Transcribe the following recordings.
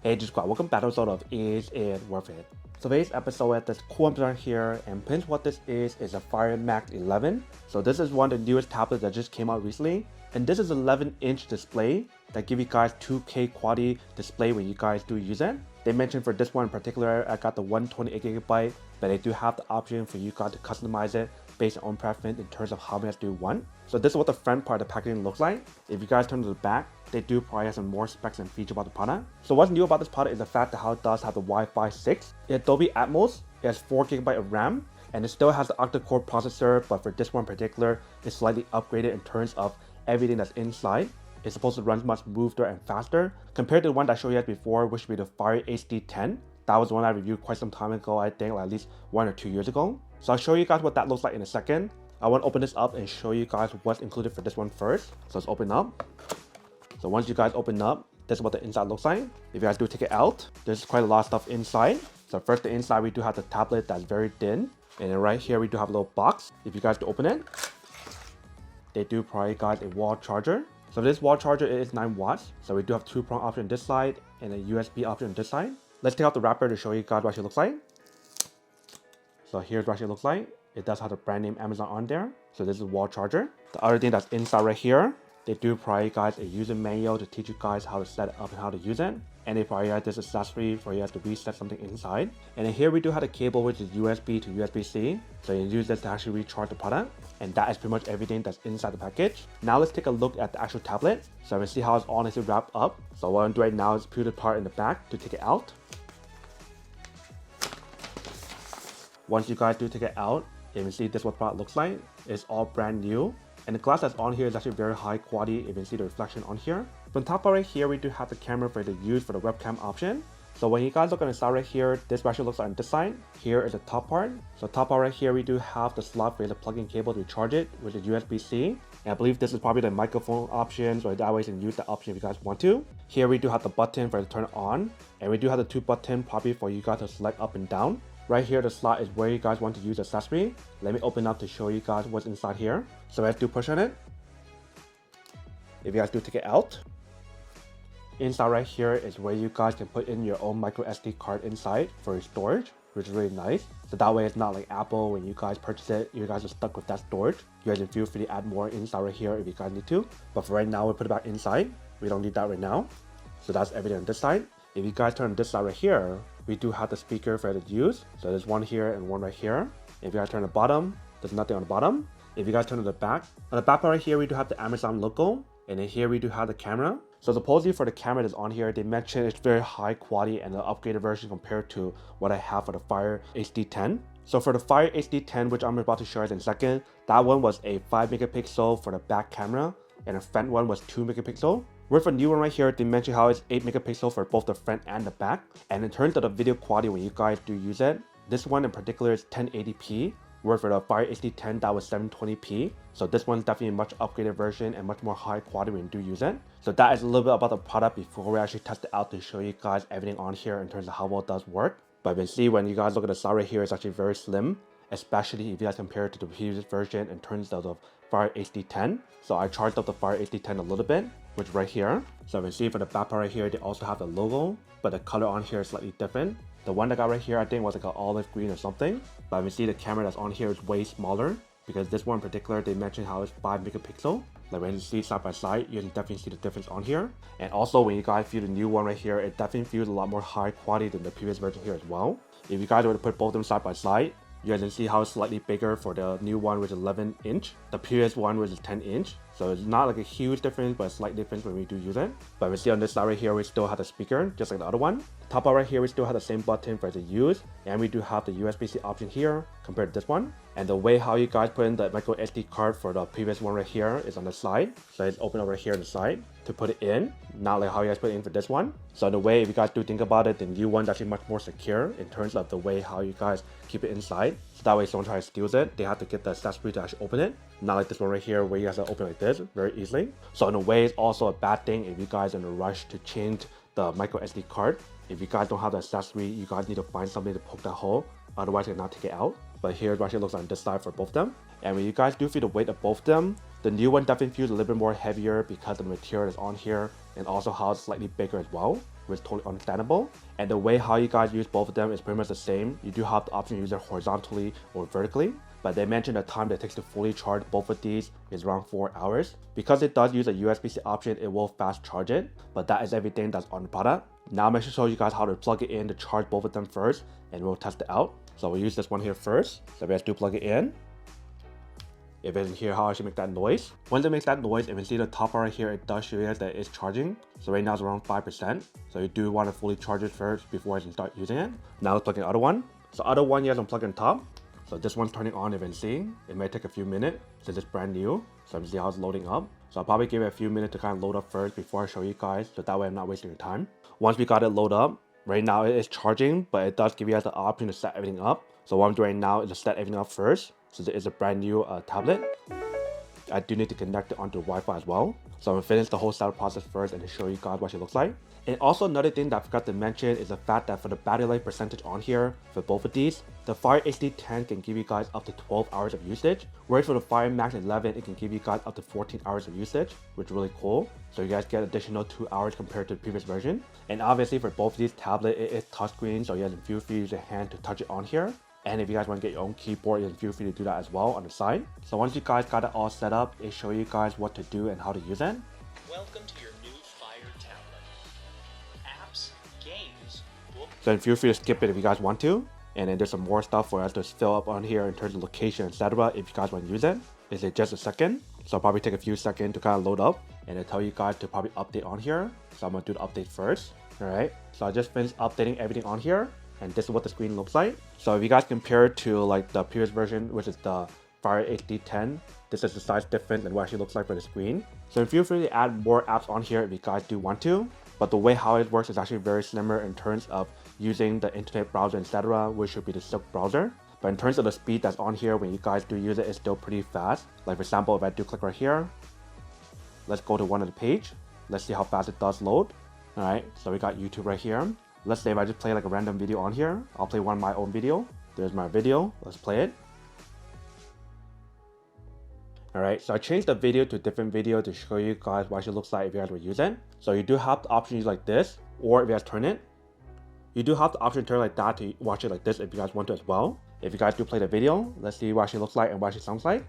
Hey, just got welcome back to episode of Is It Worth It? So today's episode at this cool computer here, and pinch what this is a Fire Max 11. So this is one of the newest tablets that just came out recently, and this is 11-inch display that give you guys 2K quality display when you guys do use it. They mentioned for this one in particular, I got the 128GB, but they do have the option for you guys to customize it based on preference in terms of how much you want. So this is what the front part of the packaging looks like. If you guys turn to the back, they do probably have some more specs and features about the product. So what's new about this product is the fact that how it does have the Wi-Fi 6, Dolby Atmos, it has 4GB of RAM, and it still has the octa-core processor, but for this one in particular, it's slightly upgraded in terms of everything that's inside. It's supposed to run much smoother and faster compared to the one that I showed you guys before, which would be the Fire HD 10. That was the one I reviewed quite some time ago, I think like at least 1 or 2 years ago. So I'll show you guys what that looks like in a second. I want to open this up and show you guys what's included for this one first. So let's open up. So once you guys open up, this is what the inside looks like. If you guys do take it out, there's quite a lot of stuff inside. So first, the inside, we do have the tablet that's very thin. And then right here, we do have a little box. If you guys do open it, they do provide guys a wall charger. So this wall charger is 9 watts. So we do have 2-prong option on this side and a USB option on this side. Let's take out the wrapper to show you guys what it looks like. So here's what it looks like. It does have the brand name Amazon on there. So this is a wall charger. The other thing that's inside right here, they do provide you guys a user manual to teach you guys how to set it up and how to use it. And they provide this accessory for you guys to reset something inside. And then here we do have a cable which is USB to USB-C. So you use this to actually recharge the product. And that is pretty much everything that's inside the package. Now let's take a look at the actual tablet. So we see how it's all nicely wrapped up. So what I'm doing right now is put the part in the back to take it out. Once you guys do take it out, you can see this is what the product looks like. It's all brand new. And the glass that's on here is actually very high quality. You can see the reflection on here. From top part right here, we do have the camera for you to use for the webcam option. So when you guys look on the side right here, this actually looks like on this side. Here is the top part. So top part right here, we do have the slot for you to plug in cable to recharge it, which is USB-C. And I believe this is probably the microphone option, so that way you can use that option if you guys want to. Here we do have the button for you to turn it on. And we do have the 2 buttons probably for you guys to select up and down. Right here, the slot is where you guys want to use the accessory. Let me open up to show you guys what's inside here. So let's do push on it. If you guys do take it out, inside right here is where you guys can put in your own micro SD card inside for your storage, which is really nice. So that way it's not like Apple, when you guys purchase it, you guys are stuck with that storage. You guys can feel free to add more inside right here if you guys need to. But for right now, we'll put it back inside. We don't need that right now. So that's everything on this side. If you guys turn on this side right here, we do have the speaker for you to use. So there's one here and one right here. If you guys turn the bottom, there's nothing on the bottom. If you guys turn to the back, on the back part right here, we do have the Amazon logo. And then here we do have the camera. So supposedly for the camera that's on here, they mentioned it's very high quality and an upgraded version compared to what I have for the Fire HD 10. So for the Fire HD 10, which I'm about to show you in a second, that one was a 5 megapixel for the back camera, and the front one was 2 megapixel. With the new one right here, they mention how it's 8 megapixel for both the front and the back. And in terms of the video quality when you guys do use it, this one in particular is 1080p. Where for the Fire HD 10, that was 720p. So this one's definitely a much upgraded version and much more high quality when you do use it. So that is a little bit about the product before we actually test it out to show you guys everything on here in terms of how well it does work. But you can see when you guys look at the side right here, it's actually very slim, especially if you guys compare it to the previous version in terms of the Fire HD 10. So I charged up the Fire HD 10 a little bit, which right here. So you can see for the back part right here, they also have the logo, but the color on here is slightly different. The one that got right here, I think was like an olive green or something. But you can see the camera that's on here is way smaller, because this one in particular, they mentioned how it's 5 megapixel. Like when you see side by side, you can definitely see the difference on here. And also when you guys feel the new one right here, it definitely feels a lot more high quality than the previous version here as well. If you guys were to put both of them side by side, you guys can see how it's slightly bigger for the new one, which is 11-inch. The previous one was 10-inch. So it's not like a huge difference, but a slight difference when we do use it. But we see on this side right here, we still have the speaker, just like the other one. Top part right here, we still have the same button for it to use. And we do have the USB-C option here compared to this one. And the way how you guys put in the micro SD card for the previous one right here is on the side. So it's open over here on the side to put it in, not like how you guys put it in for this one. So in a way, if you guys do think about it, the new one's actually much more secure in terms of the way how you guys keep it inside. So that way someone tries to steal it, they have to get the accessory to actually open it. Not like this one right here where you guys can open like this very easily. So in a way, it's also a bad thing if you guys are in a rush to change the micro SD card. If you guys don't have the accessory, you guys need to find something to poke that hole. Otherwise, you cannot take it out. But here's what it looks like on this side for both of them. And when you guys do feel the weight of both of them, the new one definitely feels a little bit more heavier because the material is on here and also how it's slightly bigger as well. which is totally understandable. And the way how you guys use both of them is pretty much the same. You do have the option to use it horizontally or vertically, but they mentioned the time that it takes to fully charge both of these is around 4 hours. Because it does use a USB-C option, it will fast charge it, but that is everything that's on the product. Now I'm going to show you guys how to plug it in to charge both of them first, and we'll test it out. So we'll use this one here first. So we have to plug it in. If you can hear how I should make that noise. Once it makes that noise, if you see the top right here, it does show you that it's charging. So right now it's around 5%. So you do want to fully charge it first before you can start using it. Now let's plug in the other one. So other one, you have to plug in top. So this one's turning on, if you can see. It may take a few minutes since it's brand new. So I'm see how it's loading up. So I'll probably give it a few minutes to kind of load up first before I show you guys. So that way I'm not wasting your time. Once we got it loaded up, right now it is charging, but it does give you guys the option to set everything up. So what I'm doing right now is to set everything up first. So it's a brand new tablet. I do need to connect it onto Wi-Fi as well. So I'm gonna finish the whole setup process first and to show you guys what it looks like. And also another thing that I forgot to mention is the fact that for the battery life percentage on here, for both of these, the Fire HD 10 can give you guys up to 12 hours of usage, whereas for the Fire Max 11, it can give you guys up to 14 hours of usage, which is really cool. So you guys get additional 2 hours compared to the previous version. And obviously for both of these tablets, it is touchscreen, so you guys can feel free to use your hand to touch it on here. And if you guys want to get your own keyboard, you can feel free to do that as well on the side. So once you guys got it all set up, it shows you guys what to do and how to use it. Welcome to your new Fire tablet. Apps, games, books. So feel free to skip it if you guys want to. And then there's some more stuff for us to fill up on here in terms of location, etc. if you guys want to use it. Is it just a second? So I'll probably take a few seconds to kind of load up and it'll tell you guys to probably update on here. So I'm going to do the update first. Alright, so I just finished updating everything on here. And this is what the screen looks like. So if you guys compare it to like the previous version, which is the Fire HD 10, this is the size difference and what it actually looks like for the screen. So feel free to add more apps on here if you guys do want to. But the way how it works is actually very similar in terms of using the internet browser, etc., which should be the Silk browser. But in terms of the speed that's on here, when you guys do use it, it's still pretty fast. Like for example, if I do click right here, let's go to one of the page. Let's see how fast it does load. All right, so we got YouTube right here. Let's say if I just play like a random video on here, I'll play one of my own video. There's my video, let's play it. Alright, so I changed the video to a different video to show you guys what it looks like if you guys would use it. So you do have the option to use like this, or if you guys turn it. You do have the option to turn like that to watch it like this if you guys want to as well. If you guys do play the video, let's see what it looks like and what it sounds like.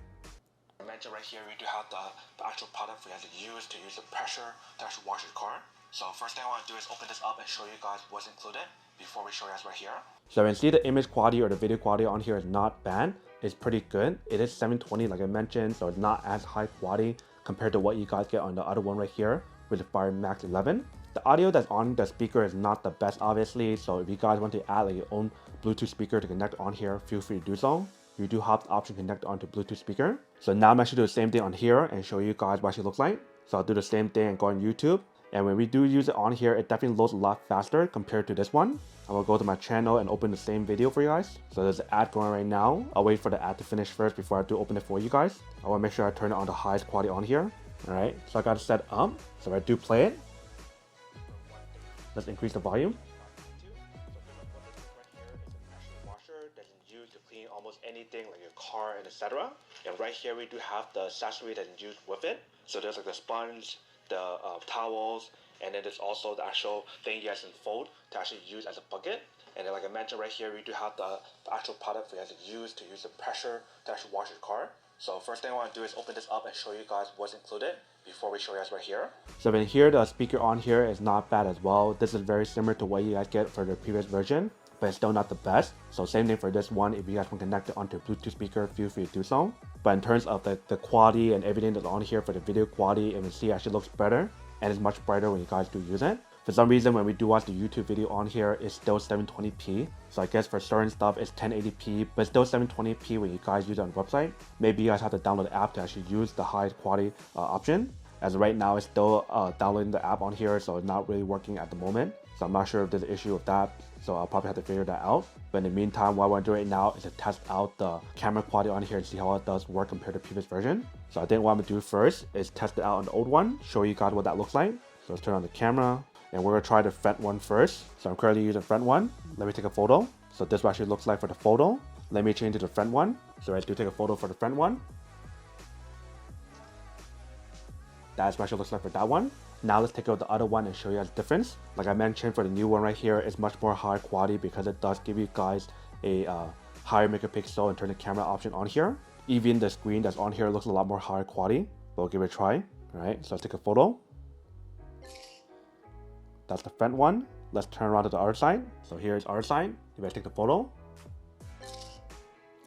I mentioned right here, we do have the actual product for you guys to use the pressure to actually wash your car. So first thing I want to do is open this up and show you guys what's included before we show you guys right here. So you can see the image quality or the video quality on here is not bad. It's pretty good. It is 720 like I mentioned, so it's not as high quality compared to what you guys get on the other one right here with the Fire Max 11. The audio that's on the speaker is not the best obviously, so if you guys want to add like your own Bluetooth speaker to connect on here, feel free to do so. You do have the option to connect onto Bluetooth speaker. So now I'm actually doing the same thing on here and show you guys what it looks like. So I'll do the same thing and go on YouTube. And when we do use it on here, it definitely loads a lot faster compared to this one. I will go to my channel and open the same video for you guys. So there's an ad going right now. I'll wait for the ad to finish first before I do open it for you guys. I want to make sure I turn it on the highest quality on here. Alright, so I got it set up. So if I do play it, let's increase the volume. Used to clean almost anything like your car and etc. And right here we do have the accessory that is used with it. So there's like the sponge, the towels, and then there's also the actual thing you guys can fold to actually use as a bucket. And then like I mentioned right here, we do have the actual product for you guys to use the pressure to actually wash your car. So first thing I want to do is open this up and show you guys what's included before we show you guys right here. So in here, the speaker on here is not bad as well. This is very similar to what you guys get for the previous version, but it's still not the best. So same thing for this one. If you guys want to connect it onto a Bluetooth speaker, feel free to do so. But in terms of the quality and everything that's on here for the video quality, you can see it actually looks better and it's much brighter when you guys do use it. For some reason, when we do watch the YouTube video on here, it's still 720p. So I guess for certain stuff, it's 1080p, but still 720p when you guys use it on the website. Maybe you guys have to download the app to actually use the highest quality option. As of right now, it's still downloading the app on here, so it's not really working at the moment. So I'm not sure if there's an issue with that, so I'll probably have to figure that out. But in the meantime, what I want to do right now is to test out the camera quality on here and see how it does work compared to the previous version. So I think what I'm going to do first is test it out on the old one, show you guys what that looks like. So let's turn on the camera, and we're going to try the front one first. So I'm currently using the front one. Let me take a photo. So this is what it actually looks like for the photo. Let me change to the front one. So I do take a photo for the front one. That's what it looks like for that one. Now let's take out the other one and show you guys the difference. Like I mentioned, for the new one right here, it's much more high quality because it does give you guys a higher megapixel and turn the camera option on here. Even the screen that's on here looks a lot more higher quality. We'll give it a try. Alright, so let's take a photo. That's the front one. Let's turn around to the other side. So here's our side. If I take the photo,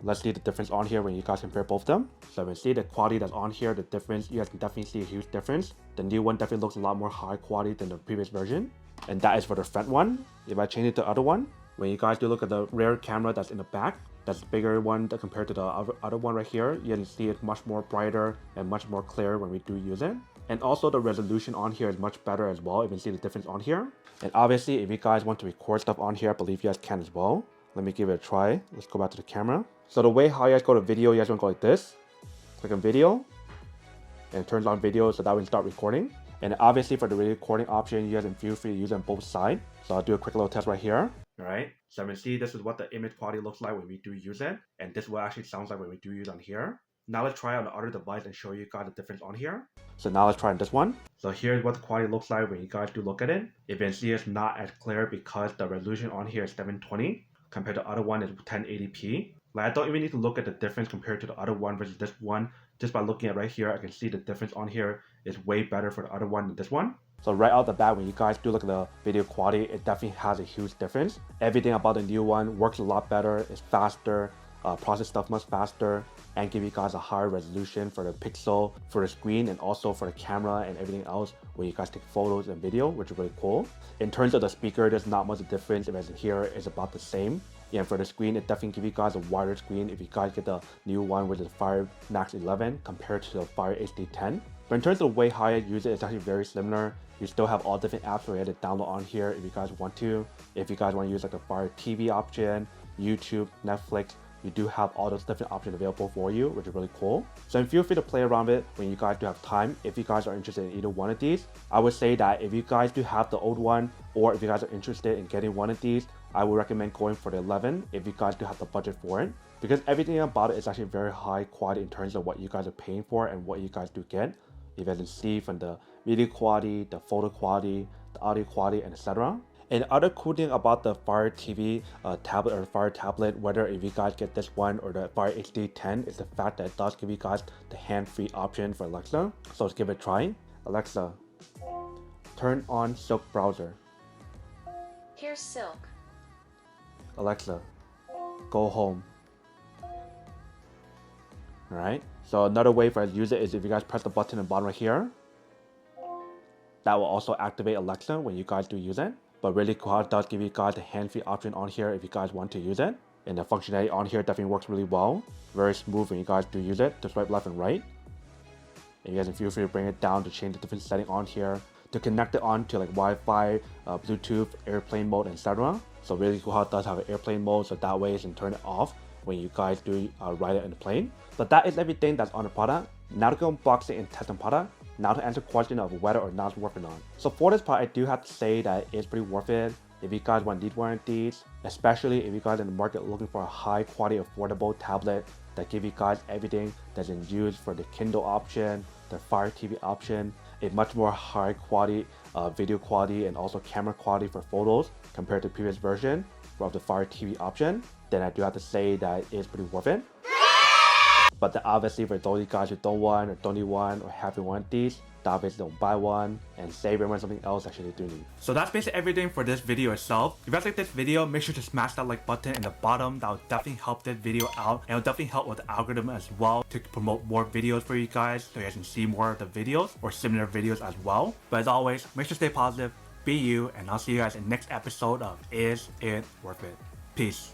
let's see the difference on here when you guys compare both of them. So when you see the quality that's on here, the difference, you guys can definitely see a huge difference. The new one definitely looks a lot more high quality than the previous version. And that is for the front one. If I change it to the other one, when you guys do look at the rear camera that's in the back, that's the bigger one compared to the other one right here, you can see it's much more brighter and much more clear when we do use it. And also the resolution on here is much better as well. You can see the difference on here. And obviously, if you guys want to record stuff on here, I believe you guys can as well. Let me give it a try. Let's go back to the camera. So the way how you guys go to video, you guys want to go like this. Click on video. And it turns on video so that we can start recording. And obviously for the recording option, you guys can feel free to use it on both sides. So I'll do a quick little test right here. Alright, so you can see this is what the image quality looks like when we do use it. And this is what it actually sounds like when we do use it on here. Now let's try on the other device and show you guys the difference on here. So now let's try on this one. So here's what the quality looks like when you guys do look at it. If you can see it's not as clear because the resolution on here is 720 compared to the other one is 1080p. Like I don't even need to look at the difference compared to the other one versus this one. Just by looking at right here, I can see the difference on here is way better for the other one than this one. So right out the bat, when you guys do look at the video quality, it definitely has a huge difference. Everything about the new one works a lot better, it's faster, process stuff much faster, and give you guys a higher resolution for the pixel, for the screen, and also for the camera and everything else when you guys take photos and video, which is really cool. In terms of the speaker, there's not much difference. As in here, it's about the same. Yeah, for the screen, it definitely gives you guys a wider screen if you guys get the new one with the Fire Max 11 compared to the Fire HD 10. But in terms of the way how I use it, it's actually very similar. You still have all different apps for you to download on here if you guys want to. If you guys want to use like the Fire TV option, YouTube, Netflix, you do have all those different options available for you, which is really cool. So feel free to play around with it when you guys do have time. If you guys are interested in either one of these, I would say that if you guys do have the old one, or if you guys are interested in getting one of these, I would recommend going for the 11 if you guys do have the budget for it. Because everything about it is actually very high quality in terms of what you guys are paying for and what you guys do get. You guys can see from the video quality, the photo quality, the audio quality, and etc. And other cool thing about the Fire TV tablet or Fire tablet, whether if you guys get this one or the Fire HD 10, is the fact that it does give you guys the hand-free option for Alexa. So let's give it a try. Alexa, turn on Silk browser. Here's Silk. Alexa, go home. Alright, so another way for us to use it is if you guys press the button in the bottom right here. That will also activate Alexa when you guys do use it. But really cool, it does give you guys the hand-free option on here if you guys want to use it. And the functionality on here definitely works really well. Very smooth when you guys do use it, to swipe left and right. And you guys can feel free to bring it down to change the different settings on here, to connect it on to like Wi-Fi, Bluetooth, airplane mode, etc. So really cool how it does have an airplane mode, so that way you can turn it off when you guys do ride it in the plane. But that is everything that's on the product. Now to go unboxing and test the product. Now to answer the question of whether or not it's worth it or not. So for this part, I do have to say that it's pretty worth it. If you guys want to need one of these, especially if you guys in the market looking for a high quality affordable tablet that give you guys everything that's in use for the Kindle option, the Fire TV option, a much more high quality video quality and also camera quality for photos compared to the previous version of the Fire TV option, then I do have to say that it's pretty worth it. But then obviously for those of you guys who don't want or don't need one or haven't one of these, obviously don't buy one and save it on something else actually do need. So that's basically everything for this video itself. If you guys like this video, make sure to smash that like button in the bottom. That will definitely help this video out, and it'll definitely help with the algorithm as well to promote more videos for you guys so you guys can see more of the videos or similar videos as well. But as always, make sure to stay positive, be you, and I'll see you guys in the next episode of Is It Worth It? Peace.